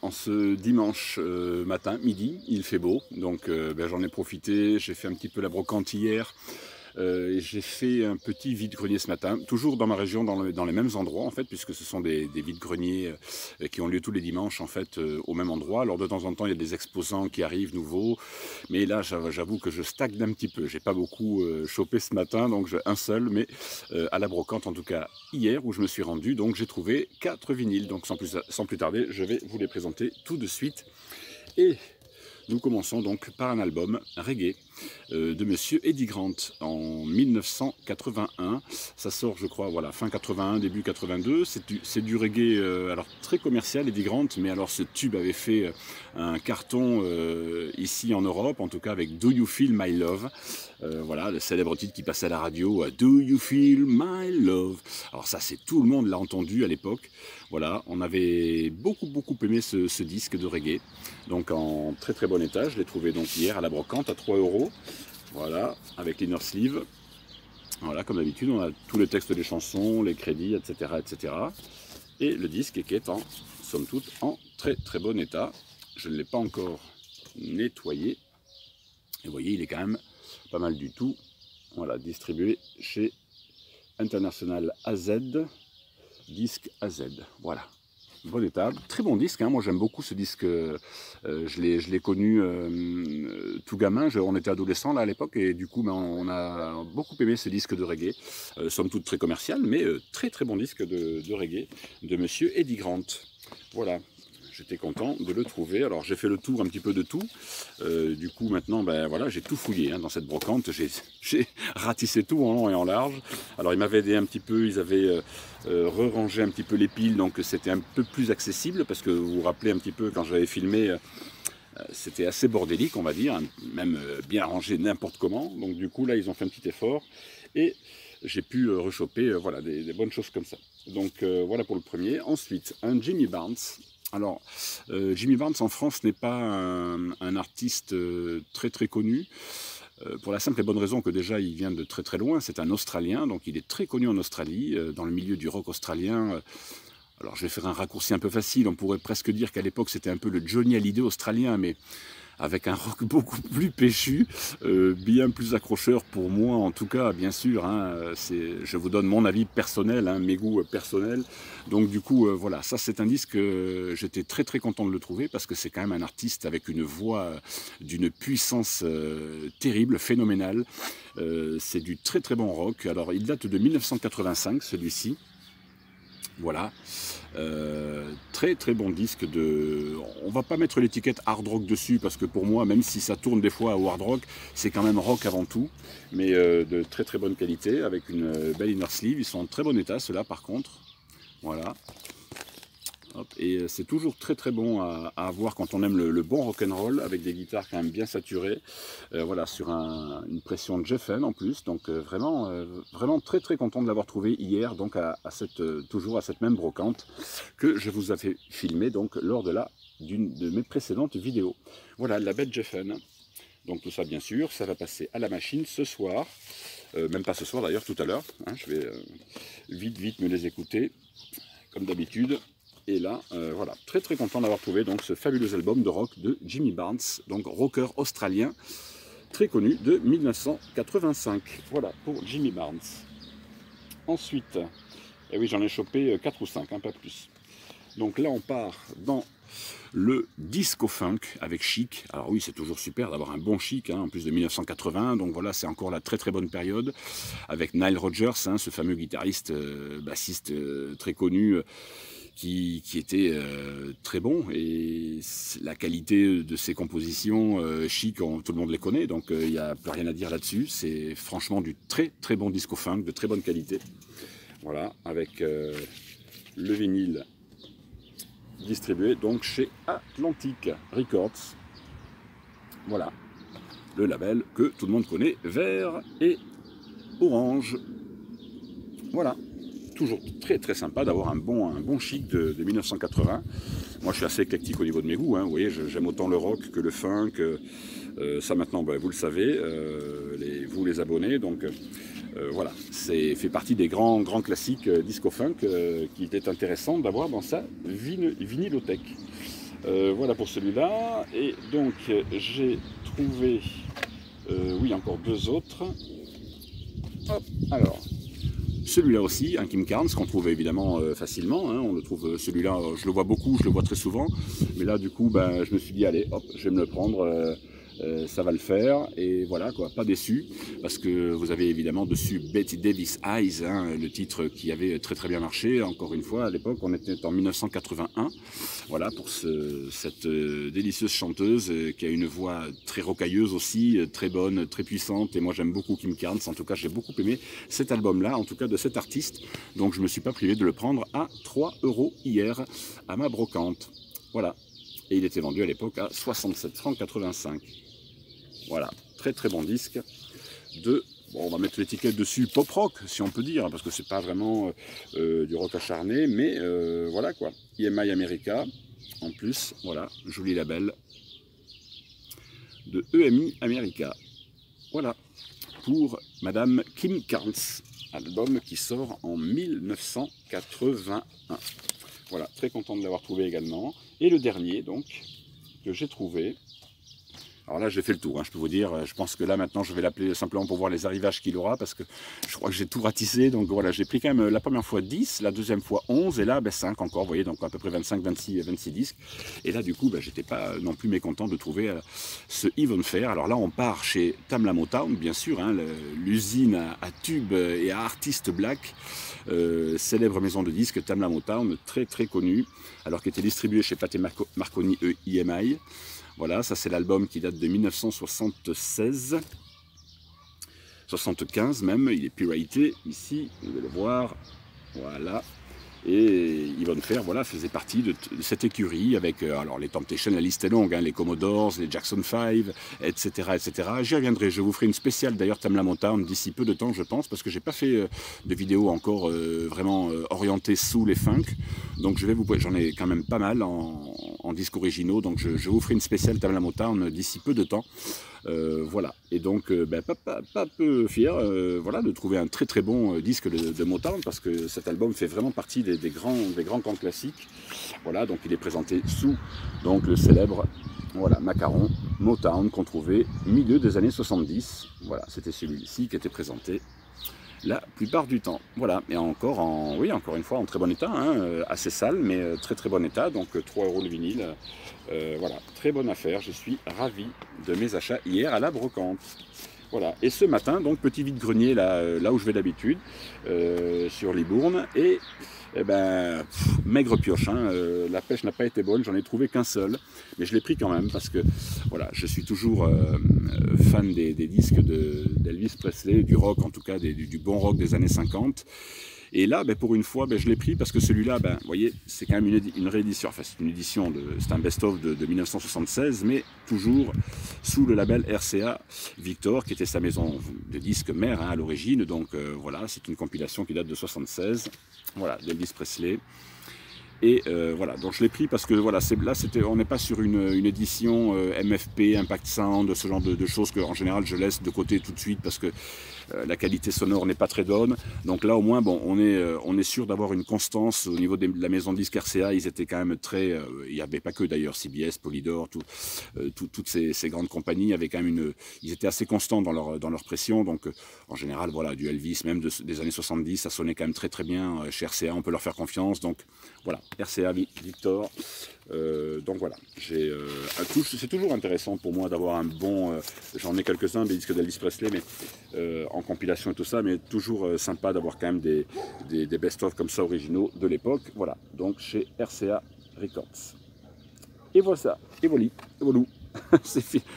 en ce dimanche matin, midi, il fait beau, donc j'en ai profité, j'ai fait un petit peu la brocante hier, et j'ai fait un petit vide-grenier ce matin, toujours dans ma région, dans les mêmes endroits en fait, puisque ce sont des vide-greniers qui ont lieu tous les dimanches en fait, au même endroit. Alors de temps en temps il y a des exposants qui arrivent nouveaux, mais là j'avoue que je stagne un petit peu, j'ai pas beaucoup chopé ce matin, donc un seul, mais à la brocante en tout cas hier où je me suis rendu, donc j'ai trouvé 4 vinyles, donc sans plus tarder je vais vous les présenter tout de suite. Et nous commençons donc par un album reggae de Monsieur Eddie Grant en 1981. Ça sort, je crois, voilà, fin 81, début 82. C'est du reggae alors très commercial, Eddie Grant, mais alors ce tube avait fait un carton ici en Europe, en tout cas avec Do You Feel My Love. Voilà, le célèbre titre qui passait à la radio, Do You Feel My Love. Alors ça, tout le monde l'a entendu à l'époque. Voilà, on avait beaucoup aimé ce disque de reggae, donc en très bon état. Je l'ai trouvé donc hier à la brocante à 3 €. Voilà, avec l'inner sleeve. Voilà, comme d'habitude, on a tous les textes des chansons, les crédits, etc. Et le disque qui est en, somme toute, en très bon état. Je ne l'ai pas encore nettoyé. Et vous voyez, il est quand même pas mal du tout. Voilà, distribué chez International AZ, disque AZ. Voilà. Bon état, très bon disque, hein. Moi j'aime beaucoup ce disque, je l'ai connu tout gamin, on était adolescents là à l'époque et du coup on a beaucoup aimé ce disque de reggae, somme toute très commercial, mais très bon disque de reggae de Monsieur Eddie Grant. Voilà, j'étais content de le trouver. Alors j'ai fait le tour un petit peu de tout, du coup maintenant voilà, j'ai tout fouillé hein, dans cette brocante, j'ai ratissé tout en long et en large. Alors ils m'avaient aidé un petit peu, ils avaient re-rangé un petit peu les piles, donc c'était un peu plus accessible, parce que vous vous rappelez un petit peu quand j'avais filmé, c'était assez bordélique on va dire, même bien rangé n'importe comment, donc du coup là ils ont fait un petit effort, et j'ai pu rechoper voilà, des bonnes choses comme ça. Donc voilà pour le premier. Ensuite, un Jimmy Barnes. Alors, Jimmy Barnes en France n'est pas un artiste très connu, pour la simple et bonne raison que déjà il vient de très loin, c'est un Australien, donc il est très connu en Australie, dans le milieu du rock australien. Alors je vais faire un raccourci un peu facile, on pourrait presque dire qu'à l'époque c'était un peu le Johnny Hallyday australien, mais avec un rock beaucoup plus péchu, bien plus accrocheur pour moi en tout cas, bien sûr, hein, je vous donne mon avis personnel, hein, mes goûts personnels, donc du coup voilà, ça c'est un disque, j'étais très content de le trouver, parce que c'est quand même un artiste avec une voix d'une puissance terrible, phénoménale, c'est du très bon rock. Alors il date de 1985 celui-ci. Voilà, très bon disque de... On va pas mettre l'étiquette hard rock dessus, parce que pour moi, même si ça tourne des fois au hard rock, c'est quand même rock avant tout, mais de très bonne qualité, avec une belle inner sleeve. Ils sont en très bon état, ceux-là par contre. Voilà. Hop. Et c'est toujours très bon à avoir quand on aime le bon rock'n'roll, avec des guitares quand même bien saturées, voilà, sur une pression de Geffen en plus, donc vraiment très content de l'avoir trouvé hier, donc toujours à cette même brocante que je vous avais filmé donc lors d'une de mes précédentes vidéos. Voilà, la belle Geffen. Donc tout ça bien sûr, ça va passer à la machine ce soir, même pas ce soir d'ailleurs, tout à l'heure, hein, je vais vite me les écouter, comme d'habitude. Et là, voilà, très content d'avoir trouvé donc ce fabuleux album de rock de Jimmy Barnes, donc rocker australien, très connu, de 1985. Voilà pour Jimmy Barnes. Ensuite, et oui, j'en ai chopé 4 ou 5, hein, pas plus. Donc là, on part dans le disco funk avec Chic. Alors oui, c'est toujours super d'avoir un bon Chic, hein, en plus de 1980, donc voilà, c'est encore la très bonne période, avec Nile Rodgers, hein, ce fameux guitariste, bassiste très connu, qui était très bon, et la qualité de ses compositions, Chic, tout le monde les connaît, donc il n'y a plus rien à dire là-dessus. C'est franchement du très bon disco funk, de très bonne qualité. Voilà, avec le vinyle distribué donc chez Atlantic Records. Voilà, le label que tout le monde connaît, vert et orange. Voilà. Toujours très sympa d'avoir un bon Chic de 1980. Moi je suis assez éclectique au niveau de mes goûts, hein. Vous voyez, j'aime autant le rock que le funk, ça maintenant vous le savez, vous les abonnés, donc voilà, fait partie des grands classiques disco funk qu'il est intéressant d'avoir dans sa vinylothèque. Voilà pour celui-là. Et donc j'ai trouvé, oui, encore deux autres. Hop, alors, celui-là aussi, un Kim Carnes, qu'on trouve évidemment facilement. Hein, on le trouve, celui-là, je le vois beaucoup, je le vois très souvent. Mais là, du coup, ben, je me suis dit, allez, hop, je vais me le prendre. Ça va le faire, et voilà quoi, pas déçu, parce que vous avez évidemment dessus Betty Davis Eyes, hein, le titre qui avait très très bien marché, encore une fois à l'époque, on était en 1981, voilà pour cette délicieuse chanteuse qui a une voix très rocailleuse aussi, très bonne, très puissante, et moi j'aime beaucoup Kim Carnes, en tout cas j'ai beaucoup aimé cet album là, en tout cas de cet artiste, donc je me suis pas privé de le prendre à 3 € hier à ma brocante, voilà, et il était vendu à l'époque à 67,85 €. Voilà, très très bon disque de, bon, on va mettre l'étiquette dessus, pop rock si on peut dire, parce que c'est pas vraiment du rock acharné, mais voilà quoi, EMI America, en plus, voilà, joli label de EMI America. Voilà, pour Madame Kim Carnes, album qui sort en 1981. Voilà, très content de l'avoir trouvé également. Et le dernier, donc, que j'ai trouvé, alors là j'ai fait le tour, hein, je peux vous dire, je pense que là maintenant je vais l'appeler simplement pour voir les arrivages qu'il aura, parce que je crois que j'ai tout ratissé, donc voilà, j'ai pris quand même la première fois 10, la deuxième fois 11, et là ben, 5 encore, vous voyez, donc à peu près 25, 26 disques, et là du coup ben, j'étais pas non plus mécontent de trouver ce Even Fair. Alors là on part chez Tamla Motown, bien sûr, hein, l'usine à tubes et à artistes black, célèbre maison de disques Tamla Motown, très très connue, alors qui était distribuée chez Pathé Marconi EMI. Voilà, ça c'est l'album qui date de 1976, 75 même, il est piraté ici, vous allez le voir, voilà. Et Even Fair, voilà, faisait partie de cette écurie avec alors les Temptations, la liste est longue, hein, les Commodores, les Jackson 5, etc. etc. J'y reviendrai, je vous ferai une spéciale d'ailleurs Tamla Motown d'ici peu de temps, je pense, parce que j'ai pas fait de vidéo encore vraiment orientée sous les funk. Donc je vais vous, j'en ai quand même pas mal en disques originaux, donc je vous ferai une spéciale Tamla Motown d'ici peu de temps. Voilà, et donc ben, pas peu fier voilà, de trouver un très très bon disque de Motown, parce que cet album fait vraiment partie des grands classiques. Voilà, donc il est présenté sous donc, le célèbre voilà, macaron Motown qu'on trouvait au milieu des années 70. Voilà, c'était celui-ci qui était présenté la plupart du temps. Voilà, et encore oui, encore une fois en très bon état, hein, assez sale, mais très très bon état, donc 3 € le vinyle. Voilà, très bonne affaire, je suis ravi de mes achats hier à la brocante. Voilà, et ce matin, donc petit vide-grenier là où je vais d'habitude, sur Libourne, et ben, maigre pioche, hein, la pêche n'a pas été bonne, j'en ai trouvé qu'un seul, mais je l'ai pris quand même, parce que voilà, je suis toujours fan des disques d'Elvis Presley, du rock en tout cas, du bon rock des années 50. Et là, ben, pour une fois, ben, je l'ai pris parce que celui-là, ben, vous voyez, c'est quand même une réédition, enfin c'est une édition, c'est un best-of de 1976, mais toujours sous le label RCA Victor, qui était sa maison de disques mère, hein, à l'origine. Donc voilà, c'est une compilation qui date de 76, voilà, d'Elvis Presley. Et voilà, donc je l'ai pris parce que voilà, là on n'est pas sur une édition MFP, Impact Sound, ce genre de choses que en général je laisse de côté tout de suite parce que la qualité sonore n'est pas très bonne. Donc là au moins bon, on est sûr d'avoir une constance au niveau de la maison de disques RCA. Ils étaient quand même très, il n'y avait pas que d'ailleurs CBS, Polydor, toutes ces grandes compagnies avaient quand même ils étaient assez constants dans leur pression. Donc en général voilà, du Elvis même des années 70, ça sonnait quand même très très bien chez RCA. On peut leur faire confiance. Donc voilà. RCA Victor, donc voilà, c'est toujours intéressant pour moi d'avoir un bon, j'en ai quelques-uns des disques d'Elvis Presley, mais en compilation et tout ça, mais toujours sympa d'avoir quand même des best-of comme ça originaux de l'époque, voilà, donc chez RCA Records. Et voilà, et voilà,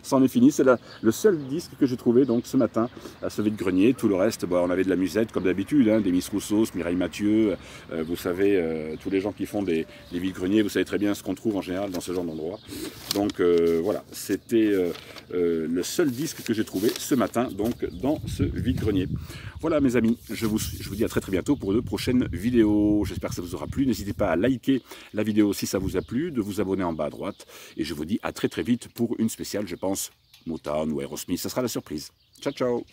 c'en est fini, c'est le seul disque que j'ai trouvé donc ce matin à ce vide-grenier. Tout le reste, bon, on avait de la musette comme d'habitude, hein, des Miss Rousseau, Mireille Mathieu, vous savez, tous les gens qui font des vide-greniers, vous savez très bien ce qu'on trouve en général dans ce genre d'endroit. Donc voilà, c'était le seul disque que j'ai trouvé ce matin donc dans ce vide-grenier. Voilà mes amis, je vous dis à très bientôt pour de prochaines vidéos. J'espère que ça vous aura plu. N'hésitez pas à liker la vidéo si ça vous a plu, de vous abonner en bas à droite. Et je vous dis à très vite pour une spéciale, je pense, Motown ou Aerosmith. Ça sera la surprise. Ciao, ciao!